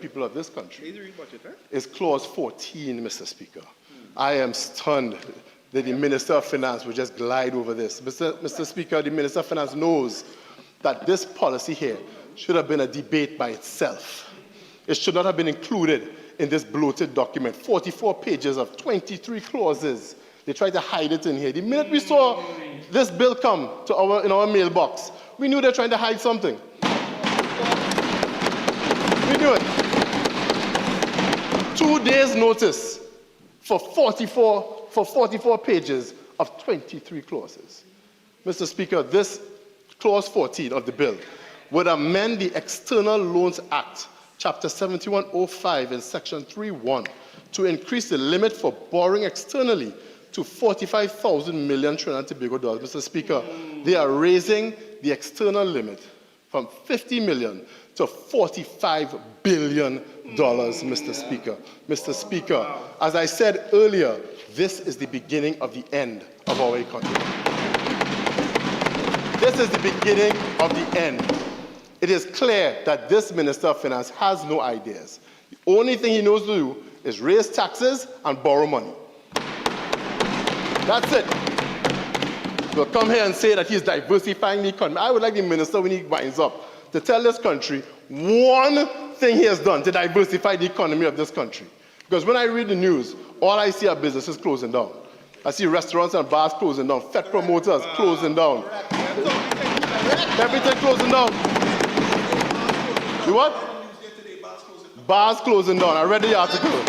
people of this country is Clause 14, Mr. Speaker. I am stunned that the Minister of Finance would just glide over this. Mr. Speaker, the Minister of Finance knows that this policy here should have been a debate by itself. It should not have been included in this bloated document. 44 pages of 23 clauses. They tried to hide it in here. The minute we saw this bill come to in our mailbox, we knew they were trying to hide something. We knew it. 2 days notice for 44 pages of 23 clauses. Mr. Speaker, this clause 14 of the bill would amend the External Loans Act, Chapter 7105 in Section 3.1 to increase the limit for borrowing externally to 45,000 million Trinidad and Tobago dollars. Mr. Speaker, they are raising the external limit from 50 million to 45 billion dollars, Mr. Speaker. Mr. Speaker, as I said earlier, this is the beginning of the end of our economy. This is the beginning of the end. It is clear that this Minister of Finance has no ideas. The only thing he knows to do is raise taxes and borrow money. That's it. He'll come here and say that he's diversifying the economy. I would like the minister, when he winds up, to tell this country one thing he has done to diversify the economy of this country. Because when I read the news, all I see are businesses closing down. I see restaurants and bars closing down, fed promoters closing down. Everything closing down. You what? Bars closing down. I read the article.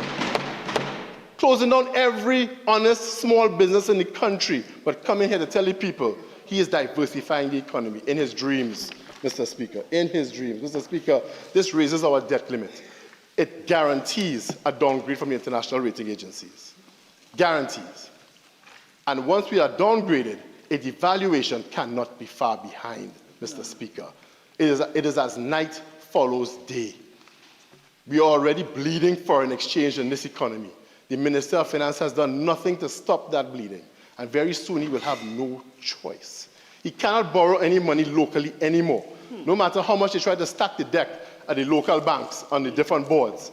Closing down every honest small business in the country, but coming here to tell the people he is diversifying the economy in his dreams, Mr. Speaker, in his dreams. Mr. Speaker, this raises our debt limit. It guarantees a downgrade from the international rating agencies. Guarantees. And once we are downgraded, a devaluation cannot be far behind, Mr. Speaker. It is as night follows day. We are already bleeding foreign exchange in this economy. The Minister of Finance has done nothing to stop that bleeding, and very soon he will have no choice. He cannot borrow any money locally anymore, no matter how much they try to stack the deck at the local banks on the different boards.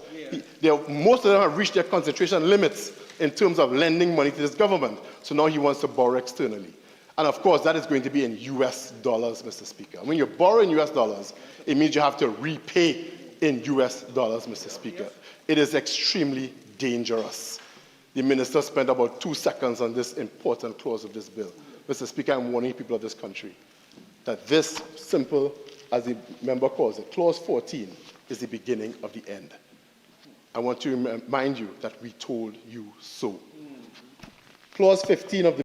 Most of them have reached their concentration limits in terms of lending money to this government, so now he wants to borrow externally. And of course, that is going to be in US dollars, Mr. Speaker. When you borrow in US dollars, it means you have to repay in US dollars, Mr. Speaker. It is extremely dangerous. The minister spent about 2 seconds on this important clause of this bill. Mr. Speaker, I'm warning people of this country that this simple, as the member calls it, clause 14 is the beginning of the end. I want to remind you that we told you so. Clause 15 of the